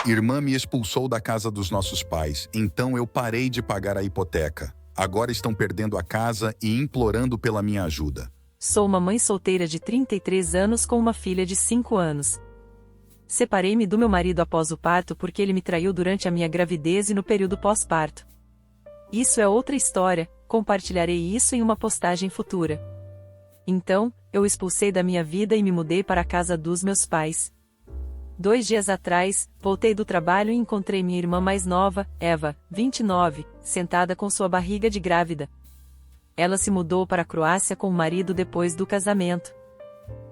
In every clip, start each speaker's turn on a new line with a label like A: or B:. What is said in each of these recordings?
A: Irmã me expulsou da casa dos nossos pais, então eu parei de pagar a hipoteca. Agora estão perdendo a casa e implorando pela minha ajuda.
B: Sou uma mãe solteira de 33 anos com uma filha de 5 anos. Separei-me do meu marido após o parto porque ele me traiu durante a minha gravidez e no período pós-parto. Isso é outra história, compartilharei isso em uma postagem futura. Então, eu o expulsei da minha vida e me mudei para a casa dos meus pais. 2 dias atrás, voltei do trabalho e encontrei minha irmã mais nova, Eva, 29, sentada com sua barriga de grávida. Ela se mudou para a Croácia com o marido depois do casamento.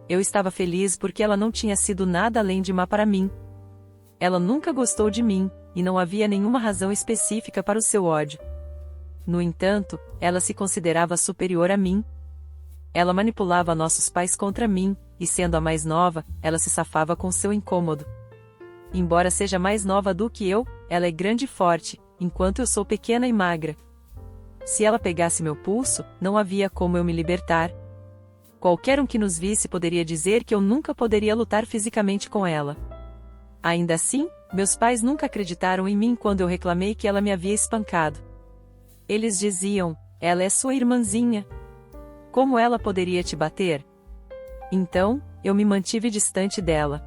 B: Eu estava feliz porque ela não tinha sido nada além de má para mim. Ela nunca gostou de mim, e não havia nenhuma razão específica para o seu ódio. No entanto, ela se considerava superior a mim. Ela manipulava nossos pais contra mim, e sendo a mais nova, ela se safava com seu incômodo. Embora seja mais nova do que eu, ela é grande e forte, enquanto eu sou pequena e magra. Se ela pegasse meu pulso, não havia como eu me libertar. Qualquer um que nos visse poderia dizer que eu nunca poderia lutar fisicamente com ela. Ainda assim, meus pais nunca acreditaram em mim quando eu reclamei que ela me havia espancado. Eles diziam, ela é sua irmãzinha. Como ela poderia te bater? Então, eu me mantive distante dela.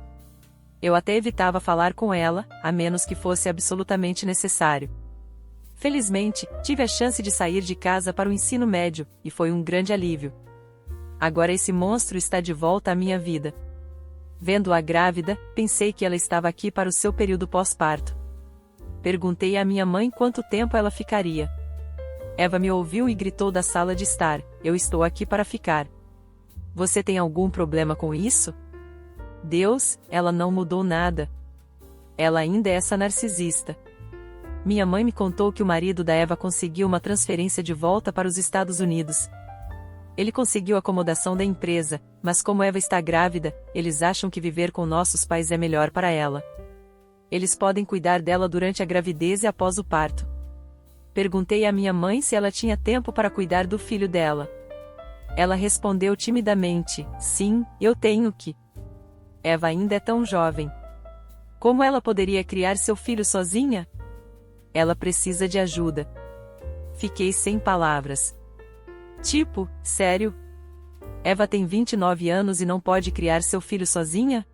B: Eu até evitava falar com ela, a menos que fosse absolutamente necessário. Felizmente, tive a chance de sair de casa para o ensino médio, e foi um grande alívio. Agora esse monstro está de volta à minha vida. Vendo-a grávida, pensei que ela estava aqui para o seu período pós-parto. Perguntei à minha mãe quanto tempo ela ficaria. Eva me ouviu e gritou da sala de estar, eu estou aqui para ficar. Você tem algum problema com isso? Deus, ela não mudou nada. Ela ainda é essa narcisista. Minha mãe me contou que o marido da Eva conseguiu uma transferência de volta para os Estados Unidos. Ele conseguiu a acomodação da empresa, mas como Eva está grávida, eles acham que viver com nossos pais é melhor para ela. Eles podem cuidar dela durante a gravidez e após o parto. Perguntei à minha mãe se ela tinha tempo para cuidar do filho dela. Ela respondeu timidamente, sim, eu tenho que. Eva ainda é tão jovem. Como ela poderia criar seu filho sozinha? Ela precisa de ajuda. Fiquei sem palavras. Tipo, sério? Eva tem 29 anos e não pode criar seu filho sozinha?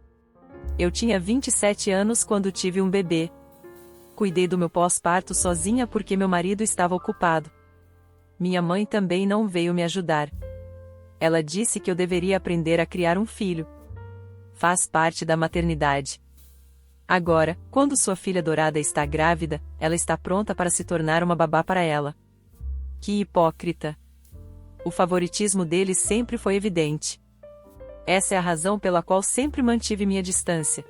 B: Eu tinha 27 anos quando tive um bebê. Cuidei do meu pós-parto sozinha porque meu marido estava ocupado. Minha mãe também não veio me ajudar. Ela disse que eu deveria aprender a criar um filho. Faz parte da maternidade. Agora, quando sua filha dourada está grávida, ela está pronta para se tornar uma babá para ela. Que hipócrita! O favoritismo deles sempre foi evidente. Essa é a razão pela qual sempre mantive minha distância.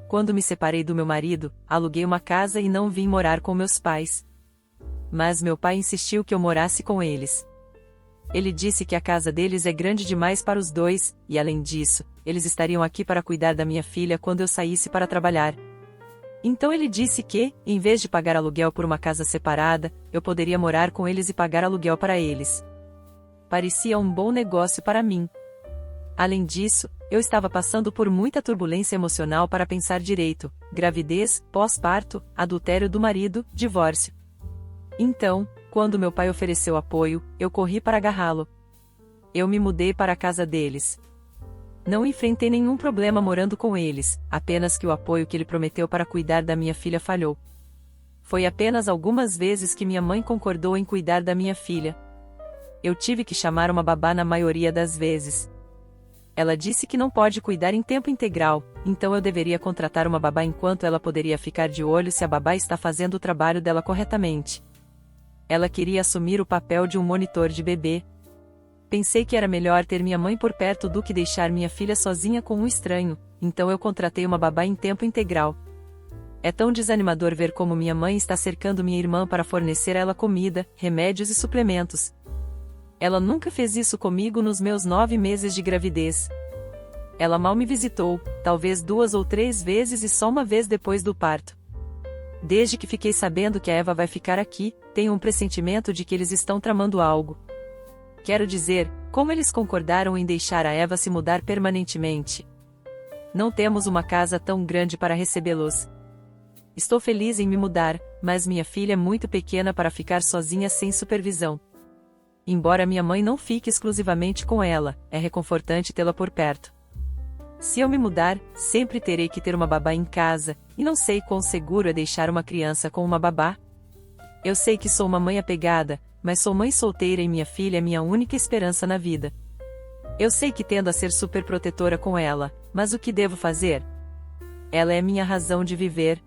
B: Quando me separei do meu marido, aluguei uma casa e não vim morar com meus pais. Mas meu pai insistiu que eu morasse com eles. Ele disse que a casa deles é grande demais para os dois, e além disso, eles estariam aqui para cuidar da minha filha quando eu saísse para trabalhar. Então ele disse que, em vez de pagar aluguel por uma casa separada, eu poderia morar com eles e pagar aluguel para eles. Parecia um bom negócio para mim. Além disso, eu estava passando por muita turbulência emocional para pensar direito: gravidez, pós-parto, adultério do marido, divórcio. Então, quando meu pai ofereceu apoio, eu corri para agarrá-lo. Eu me mudei para a casa deles. Não enfrentei nenhum problema morando com eles, apenas que o apoio que ele prometeu para cuidar da minha filha falhou. Foi apenas algumas vezes que minha mãe concordou em cuidar da minha filha. Eu tive que chamar uma babá na maioria das vezes. Ela disse que não pode cuidar em tempo integral, então eu deveria contratar uma babá enquanto ela poderia ficar de olho se a babá está fazendo o trabalho dela corretamente. Ela queria assumir o papel de um monitor de bebê. Pensei que era melhor ter minha mãe por perto do que deixar minha filha sozinha com um estranho, então eu contratei uma babá em tempo integral. É tão desanimador ver como minha mãe está cercando minha irmã para fornecer a ela comida, remédios e suplementos. Ela nunca fez isso comigo nos meus 9 meses de gravidez. Ela mal me visitou, talvez 2 ou 3 vezes e só uma vez depois do parto. Desde que fiquei sabendo que a Eva vai ficar aqui, tenho um pressentimento de que eles estão tramando algo. Quero dizer, como eles concordaram em deixar a Eva se mudar permanentemente. Não temos uma casa tão grande para recebê-los. Estou feliz em me mudar, mas minha filha é muito pequena para ficar sozinha sem supervisão. Embora minha mãe não fique exclusivamente com ela, é reconfortante tê-la por perto. Se eu me mudar, sempre terei que ter uma babá em casa, e não sei quão seguro é deixar uma criança com uma babá. Eu sei que sou uma mãe apegada, mas sou mãe solteira e minha filha é minha única esperança na vida. Eu sei que tendo a ser super protetora com ela, mas o que devo fazer? Ela é minha razão de viver.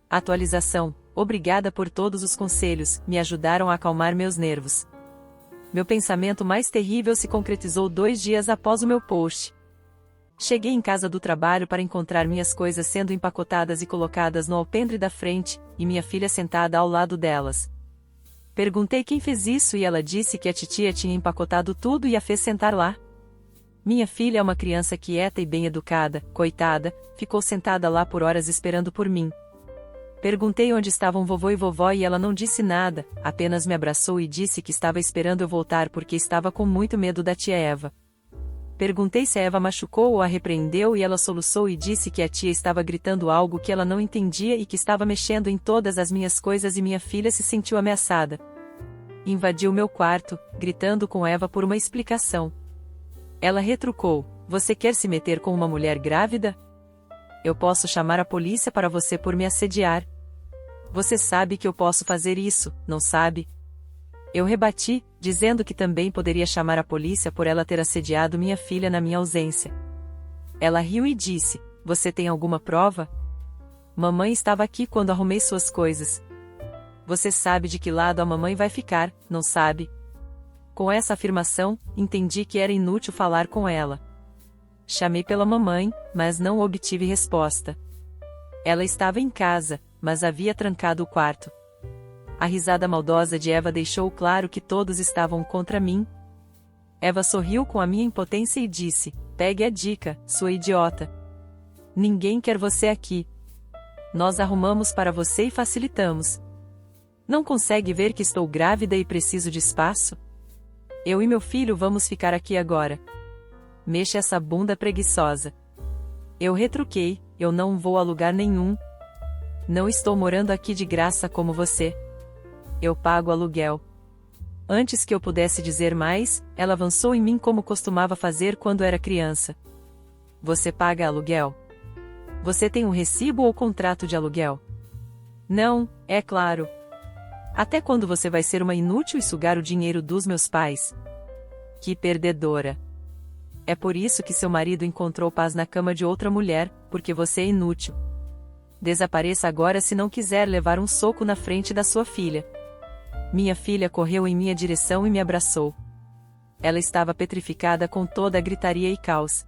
B: Atualização. Obrigada por todos os conselhos, me ajudaram a acalmar meus nervos. Meu pensamento mais terrível se concretizou 2 dias após o meu post. Cheguei em casa do trabalho para encontrar minhas coisas sendo empacotadas e colocadas no alpendre da frente, e minha filha sentada ao lado delas. Perguntei quem fez isso e ela disse que a titia tinha empacotado tudo e a fez sentar lá. Minha filha é uma criança quieta e bem educada, coitada, ficou sentada lá por horas esperando por mim. Perguntei onde estavam vovô e vovó e ela não disse nada, apenas me abraçou e disse que estava esperando eu voltar porque estava com muito medo da tia Eva. Perguntei se a Eva machucou ou a repreendeu e ela soluçou e disse que a tia estava gritando algo que ela não entendia e que estava mexendo em todas as minhas coisas e minha filha se sentiu ameaçada. Invadiu meu quarto, gritando com Eva por uma explicação. Ela retrucou: "Você quer se meter com uma mulher grávida? Eu posso chamar a polícia para você por me assediar. Você sabe que eu posso fazer isso, não sabe?" Eu rebati, dizendo que também poderia chamar a polícia por ela ter assediado minha filha na minha ausência. Ela riu e disse: "Você tem alguma prova? Mamãe estava aqui quando arrumei suas coisas. Você sabe de que lado a mamãe vai ficar, não sabe?" Com essa afirmação, entendi que era inútil falar com ela. Chamei pela mamãe, mas não obtive resposta. Ela estava em casa, mas havia trancado o quarto. A risada maldosa de Eva deixou claro que todos estavam contra mim. Eva sorriu com a minha impotência e disse: "Pegue a dica, sua idiota. Ninguém quer você aqui. Nós arrumamos para você e facilitamos. Não consegue ver que estou grávida e preciso de espaço? Eu e meu filho vamos ficar aqui agora. Mexa essa bunda preguiçosa." Eu retruquei: "Eu não vou a lugar nenhum. Não estou morando aqui de graça como você. Eu pago aluguel." Antes que eu pudesse dizer mais, ela avançou em mim como costumava fazer quando era criança. "Você paga aluguel? Você tem um recibo ou contrato de aluguel?" "Não, é claro. Até quando você vai ser uma inútil e sugar o dinheiro dos meus pais?" Que perdedora. É por isso que seu marido encontrou paz na cama de outra mulher, porque você é inútil. Desapareça agora se não quiser levar um soco na frente da sua filha. Minha filha correu em minha direção e me abraçou. Ela estava petrificada com toda a gritaria e caos.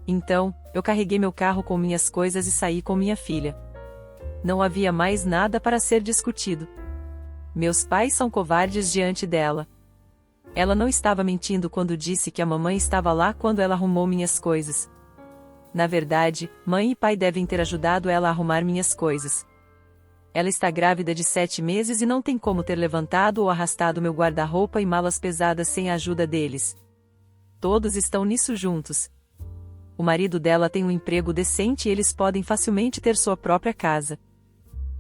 B: Então, eu carreguei meu carro com minhas coisas e saí com minha filha. Não havia mais nada para ser discutido. Meus pais são covardes diante dela. Ela não estava mentindo quando disse que a mamãe estava lá quando ela arrumou minhas coisas. Na verdade, mãe e pai devem ter ajudado ela a arrumar minhas coisas. Ela está grávida de 7 meses e não tem como ter levantado ou arrastado meu guarda-roupa e malas pesadas sem a ajuda deles. Todos estão nisso juntos. O marido dela tem um emprego decente e eles podem facilmente ter sua própria casa.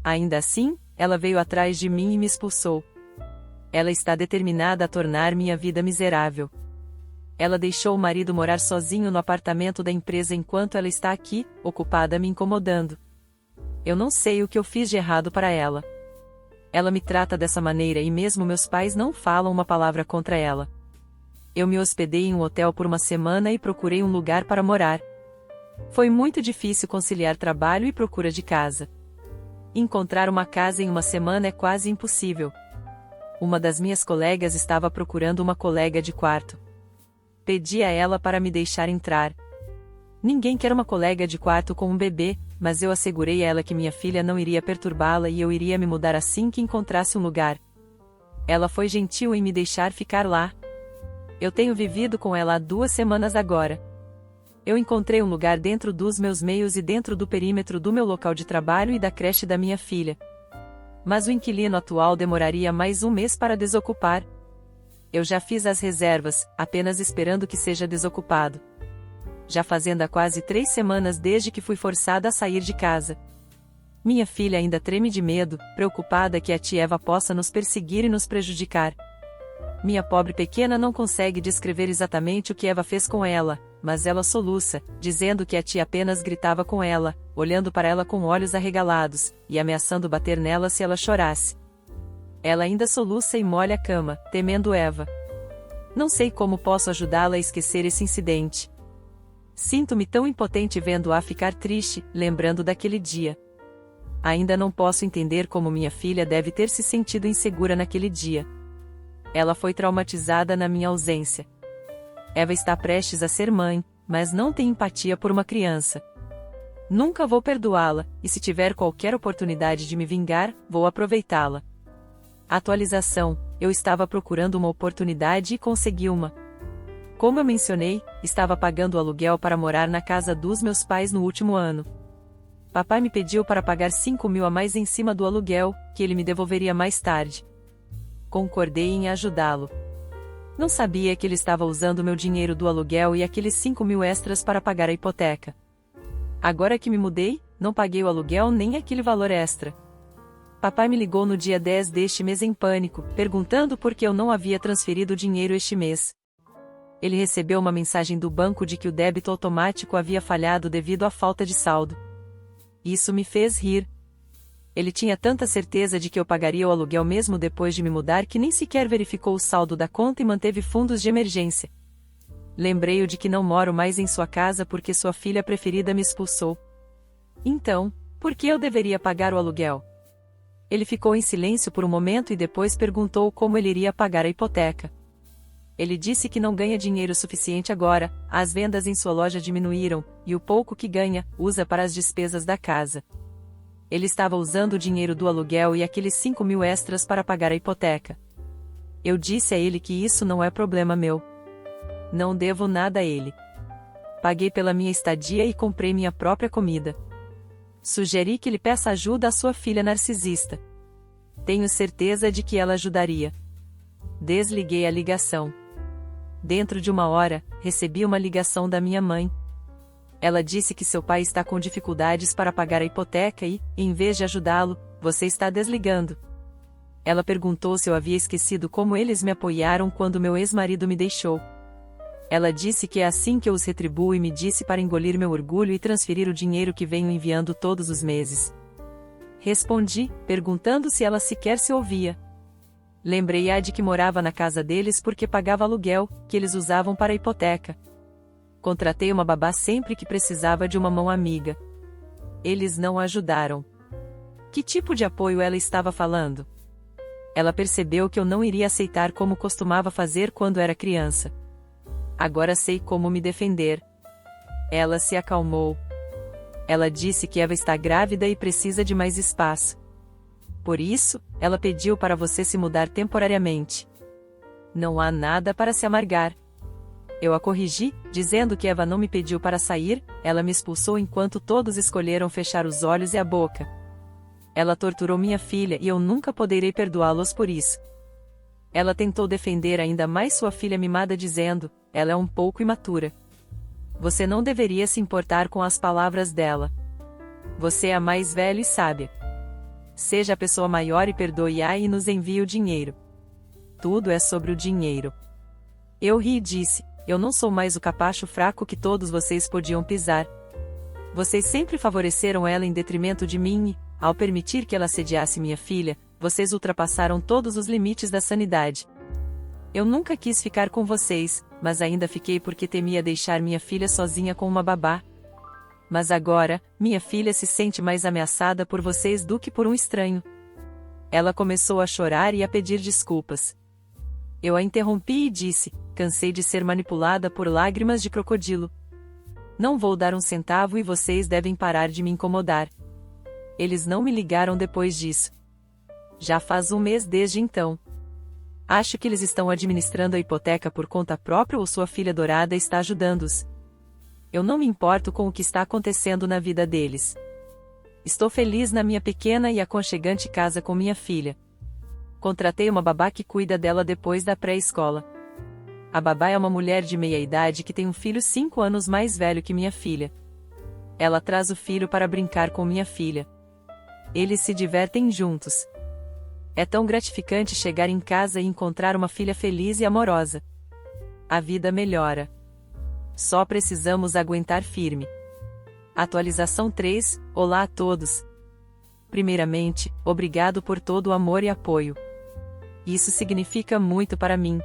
B: Ainda assim, ela veio atrás de mim e me expulsou. Ela está determinada a tornar minha vida miserável. Ela deixou o marido morar sozinho no apartamento da empresa enquanto ela está aqui, ocupada me incomodando. Eu não sei o que eu fiz de errado para ela. Ela me trata dessa maneira e mesmo meus pais não falam uma palavra contra ela. Eu me hospedei em um hotel por uma semana e procurei um lugar para morar. Foi muito difícil conciliar trabalho e procura de casa. Encontrar uma casa em uma semana é quase impossível. Uma das minhas colegas estava procurando uma colega de quarto. Pedi a ela para me deixar entrar. Ninguém quer uma colega de quarto com um bebê, mas eu assegurei a ela que minha filha não iria perturbá-la e eu iria me mudar assim que encontrasse um lugar. Ela foi gentil em me deixar ficar lá. Eu tenho vivido com ela há 2 semanas agora. Eu encontrei um lugar dentro dos meus meios e dentro do perímetro do meu local de trabalho e da creche da minha filha. Mas o inquilino atual demoraria mais 1 mês para desocupar. Eu já fiz as reservas, apenas esperando que seja desocupado. Já fazendo há quase 3 semanas desde que fui forçada a sair de casa. Minha filha ainda treme de medo, preocupada que a tia Eva possa nos perseguir e nos prejudicar. Minha pobre pequena não consegue descrever exatamente o que Eva fez com ela, mas ela soluça, dizendo que a tia apenas gritava com ela, olhando para ela com olhos arregalados, e ameaçando bater nela se ela chorasse. Ela ainda soluça e molha a cama, temendo Eva. Não sei como posso ajudá-la a esquecer esse incidente. Sinto-me tão impotente vendo-a ficar triste, lembrando daquele dia. Ainda não posso entender como minha filha deve ter se sentido insegura naquele dia. Ela foi traumatizada na minha ausência. Eva está prestes a ser mãe, mas não tem empatia por uma criança. Nunca vou perdoá-la, e se tiver qualquer oportunidade de me vingar, vou aproveitá-la. Atualização: eu estava procurando uma oportunidade e consegui uma. Como eu mencionei, estava pagando o aluguel para morar na casa dos meus pais no último ano. Papai me pediu para pagar 5.000 a mais em cima do aluguel, que ele me devolveria mais tarde. Concordei em ajudá-lo. Não sabia que ele estava usando meu dinheiro do aluguel e aqueles 5.000 extras para pagar a hipoteca. Agora que me mudei, não paguei o aluguel nem aquele valor extra. Papai me ligou no dia 10 deste mês em pânico, perguntando por que eu não havia transferido o dinheiro este mês. Ele recebeu uma mensagem do banco de que o débito automático havia falhado devido à falta de saldo. Isso me fez rir. Ele tinha tanta certeza de que eu pagaria o aluguel mesmo depois de me mudar que nem sequer verificou o saldo da conta e manteve fundos de emergência. Lembrei-o de que não moro mais em sua casa porque sua filha preferida me expulsou. Então, por que eu deveria pagar o aluguel? Ele ficou em silêncio por um momento e depois perguntou como ele iria pagar a hipoteca. Ele disse que não ganha dinheiro suficiente agora, as vendas em sua loja diminuíram, e o pouco que ganha, usa para as despesas da casa. Ele estava usando o dinheiro do aluguel e aqueles 5.000 extras para pagar a hipoteca. Eu disse a ele que isso não é problema meu. Não devo nada a ele. Paguei pela minha estadia e comprei minha própria comida. Sugeri que ele peça ajuda à sua filha narcisista. Tenho certeza de que ela ajudaria. Desliguei a ligação. Dentro de 1 hora, recebi uma ligação da minha mãe. Ela disse que seu pai está com dificuldades para pagar a hipoteca e, em vez de ajudá-lo, você está desligando. Ela perguntou se eu havia esquecido como eles me apoiaram quando meu ex-marido me deixou. Ela disse que é assim que eu os retribuo e me disse para engolir meu orgulho e transferir o dinheiro que venho enviando todos os meses. Respondi, perguntando se ela sequer se ouvia. Lembrei-a de que morava na casa deles porque pagava aluguel, que eles usavam para a hipoteca. Contratei uma babá sempre que precisava de uma mão amiga. Eles não ajudaram. Que tipo de apoio ela estava falando? Ela percebeu que eu não iria aceitar como costumava fazer quando era criança. Agora sei como me defender. Ela se acalmou. Ela disse que Eva está grávida e precisa de mais espaço. Por isso, ela pediu para você se mudar temporariamente. Não há nada para se amargar. Eu a corrigi, dizendo que Eva não me pediu para sair, ela me expulsou enquanto todos escolheram fechar os olhos e a boca. Ela torturou minha filha e eu nunca poderei perdoá-los por isso. Ela tentou defender ainda mais sua filha mimada dizendo, ela é um pouco imatura. Você não deveria se importar com as palavras dela. Você é a mais velha e sábia. Seja a pessoa maior e perdoe-a e nos envie o dinheiro. Tudo é sobre o dinheiro. Eu ri e disse, eu não sou mais o capacho fraco que todos vocês podiam pisar. Vocês sempre favoreceram ela em detrimento de mim e, ao permitir que ela assediasse minha filha, vocês ultrapassaram todos os limites da sanidade. Eu nunca quis ficar com vocês, mas ainda fiquei porque temia deixar minha filha sozinha com uma babá. Mas agora, minha filha se sente mais ameaçada por vocês do que por um estranho. Ela começou a chorar e a pedir desculpas. Eu a interrompi e disse, cansei de ser manipulada por lágrimas de crocodilo. Não vou dar um centavo e vocês devem parar de me incomodar. Eles não me ligaram depois disso. Já faz 1 mês desde então. Acho que eles estão administrando a hipoteca por conta própria ou sua filha dourada está ajudando-os. Eu não me importo com o que está acontecendo na vida deles. Estou feliz na minha pequena e aconchegante casa com minha filha. Contratei uma babá que cuida dela depois da pré-escola. A babá é uma mulher de meia-idade que tem um filho 5 anos mais velho que minha filha. Ela traz o filho para brincar com minha filha. Eles se divertem juntos. É tão gratificante chegar em casa e encontrar uma filha feliz e amorosa. A vida melhora. Só precisamos aguentar firme. Atualização 3. Olá a todos. Primeiramente, obrigado por todo o amor e apoio. Isso significa muito para mim.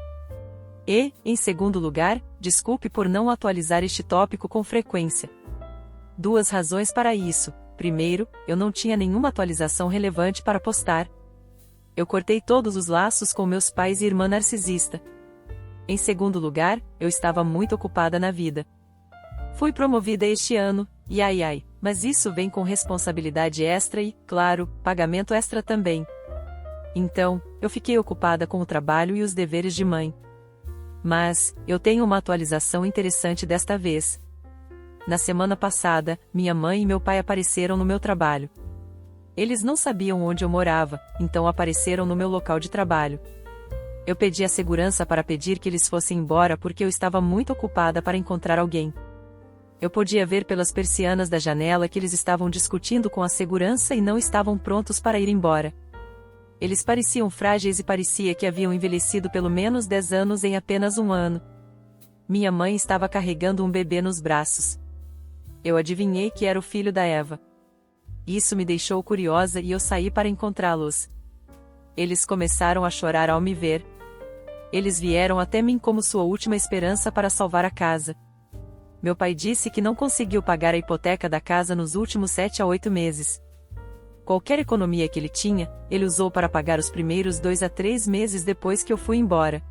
B: E, em segundo lugar, desculpe por não atualizar este tópico com frequência. 2 razões para isso. Primeiro, eu não tinha nenhuma atualização relevante para postar. Eu cortei todos os laços com meus pais e irmã narcisista. Em segundo lugar, eu estava muito ocupada na vida. Fui promovida este ano, e mas isso vem com responsabilidade extra e, claro, pagamento extra também. Então, eu fiquei ocupada com o trabalho e os deveres de mãe. Mas, eu tenho uma atualização interessante desta vez. Na semana passada, minha mãe e meu pai apareceram no meu trabalho. Eles não sabiam onde eu morava, então apareceram no meu local de trabalho. Eu pedi a segurança para pedir que eles fossem embora porque eu estava muito ocupada para encontrar alguém. Eu podia ver pelas persianas da janela que eles estavam discutindo com a segurança e não estavam prontos para ir embora. Eles pareciam frágeis e parecia que haviam envelhecido pelo menos 10 anos em apenas um ano. Minha mãe estava carregando um bebê nos braços. Eu adivinhei que era o filho da Eva. Isso me deixou curiosa e eu saí para encontrá-los. Eles começaram a chorar ao me ver. Eles vieram até mim como sua última esperança para salvar a casa. Meu pai disse que não conseguiu pagar a hipoteca da casa nos últimos 7 a 8 meses. Qualquer economia que ele tinha, ele usou para pagar os primeiros 2 a 3 meses depois que eu fui embora.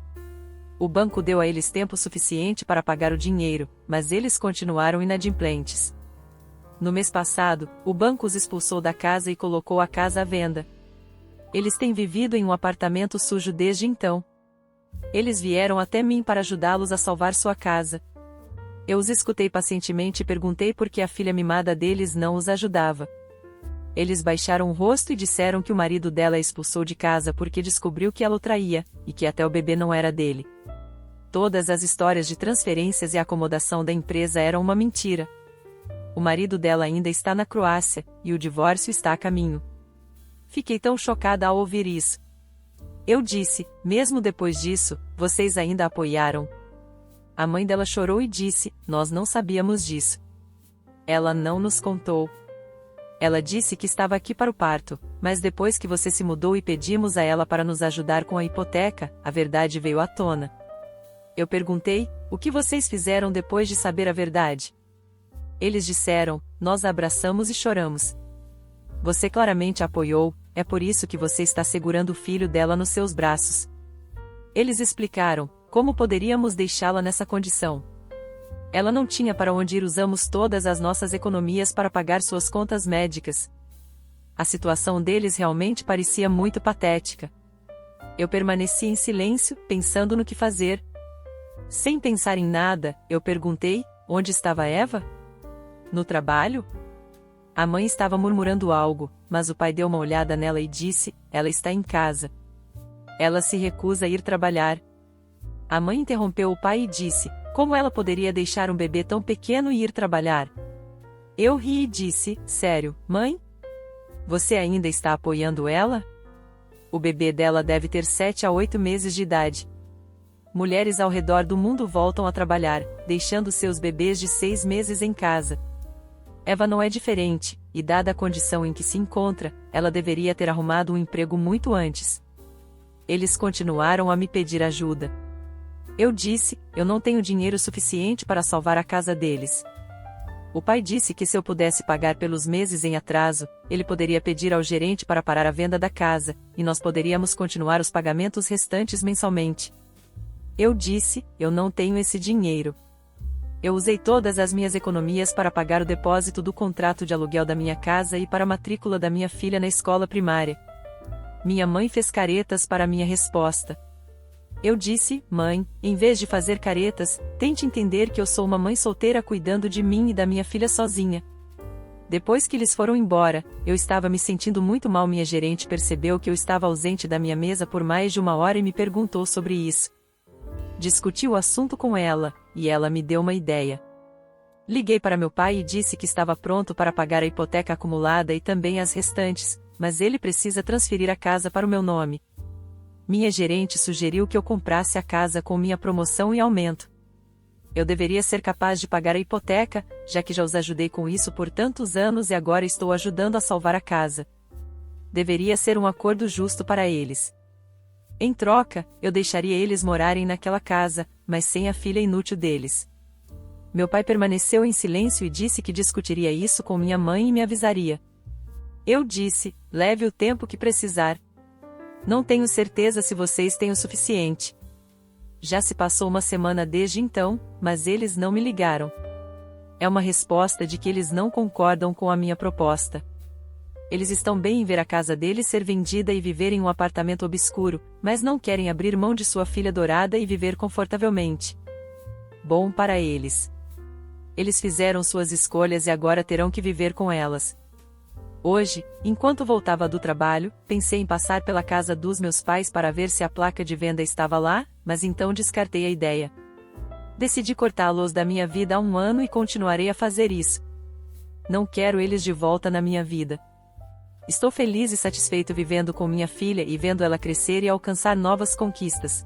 B: O banco deu a eles tempo suficiente para pagar o dinheiro, mas eles continuaram inadimplentes. No mês passado, o banco os expulsou da casa e colocou a casa à venda. Eles têm vivido em um apartamento sujo desde então. Eles vieram até mim para ajudá-los a salvar sua casa. Eu os escutei pacientemente e perguntei por que a filha mimada deles não os ajudava. Eles baixaram o rosto e disseram que o marido dela a expulsou de casa porque descobriu que ela o traía, e que até o bebê não era dele. Todas as histórias de transferências e acomodação da empresa eram uma mentira. O marido dela ainda está na Croácia, e o divórcio está a caminho. Fiquei tão chocada ao ouvir isso. Eu disse, mesmo depois disso, vocês ainda a apoiaram? A mãe dela chorou e disse, nós não sabíamos disso. Ela não nos contou. Ela disse que estava aqui para o parto, mas depois que você se mudou e pedimos a ela para nos ajudar com a hipoteca, a verdade veio à tona. Eu perguntei, o que vocês fizeram depois de saber a verdade? Eles disseram, nós a abraçamos e choramos. Você claramente a apoiou, é por isso que você está segurando o filho dela nos seus braços. Eles explicaram, como poderíamos deixá-la nessa condição? Ela não tinha para onde ir, usamos todas as nossas economias para pagar suas contas médicas. A situação deles realmente parecia muito patética. Eu permaneci em silêncio, pensando no que fazer. Sem pensar em nada, eu perguntei, onde estava Eva? No trabalho? A mãe estava murmurando algo, mas o pai deu uma olhada nela e disse, ela está em casa. Ela se recusa a ir trabalhar. A mãe interrompeu o pai e disse, como ela poderia deixar um bebê tão pequeno e ir trabalhar? Eu ri e disse, sério, mãe? Você ainda está apoiando ela? O bebê dela deve ter 7 a 8 meses de idade. Mulheres ao redor do mundo voltam a trabalhar, deixando seus bebês de 6 meses em casa. Eva não é diferente, e dada a condição em que se encontra, ela deveria ter arrumado um emprego muito antes. Eles continuaram a me pedir ajuda. Eu disse, eu não tenho dinheiro suficiente para salvar a casa deles. O pai disse que se eu pudesse pagar pelos meses em atraso, ele poderia pedir ao gerente para parar a venda da casa, e nós poderíamos continuar os pagamentos restantes mensalmente. Eu disse, eu não tenho esse dinheiro. Eu usei todas as minhas economias para pagar o depósito do contrato de aluguel da minha casa e para a matrícula da minha filha na escola primária. Minha mãe fez caretas para minha resposta. Eu disse, mãe, em vez de fazer caretas, tente entender que eu sou uma mãe solteira cuidando de mim e da minha filha sozinha. Depois que eles foram embora, eu estava me sentindo muito mal. Minha gerente percebeu que eu estava ausente da minha mesa por mais de 1 hora e me perguntou sobre isso. Discuti o assunto com ela, e ela me deu uma ideia. Liguei para meu pai e disse que estava pronto para pagar a hipoteca acumulada e também as restantes, mas ele precisa transferir a casa para o meu nome. Minha gerente sugeriu que eu comprasse a casa com minha promoção e aumento. Eu deveria ser capaz de pagar a hipoteca, já que já os ajudei com isso por tantos anos e agora estou ajudando a salvar a casa. Deveria ser um acordo justo para eles. Em troca, eu deixaria eles morarem naquela casa, mas sem a filha inútil deles. Meu pai permaneceu em silêncio e disse que discutiria isso com minha mãe e me avisaria. Eu disse: leve o tempo que precisar. Não tenho certeza se vocês têm o suficiente. Já se passou uma semana desde então, mas eles não me ligaram. É uma resposta de que eles não concordam com a minha proposta. Eles estão bem em ver a casa deles ser vendida e viver em um apartamento obscuro, mas não querem abrir mão de sua filha dourada e viver confortavelmente. Bom para eles. Eles fizeram suas escolhas e agora terão que viver com elas. Hoje, enquanto voltava do trabalho, pensei em passar pela casa dos meus pais para ver se a placa de venda estava lá, mas então descartei a ideia. Decidi cortá-los da minha vida há 1 ano e continuarei a fazer isso. Não quero eles de volta na minha vida. Estou feliz e satisfeito vivendo com minha filha e vendo ela crescer e alcançar novas conquistas.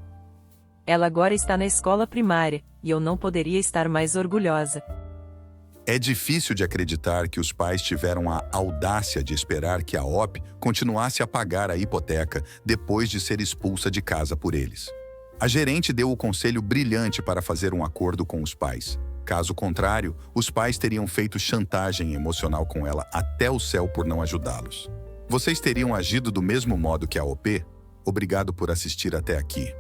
B: Ela agora está na escola primária, e eu não poderia estar mais orgulhosa.
A: É difícil de acreditar que os pais tiveram a audácia de esperar que a OP continuasse a pagar a hipoteca depois de ser expulsa de casa por eles. A gerente deu o conselho brilhante para fazer um acordo com os pais. Caso contrário, os pais teriam feito chantagem emocional com ela até o céu por não ajudá-los. Vocês teriam agido do mesmo modo que a OP? Obrigado por assistir até aqui.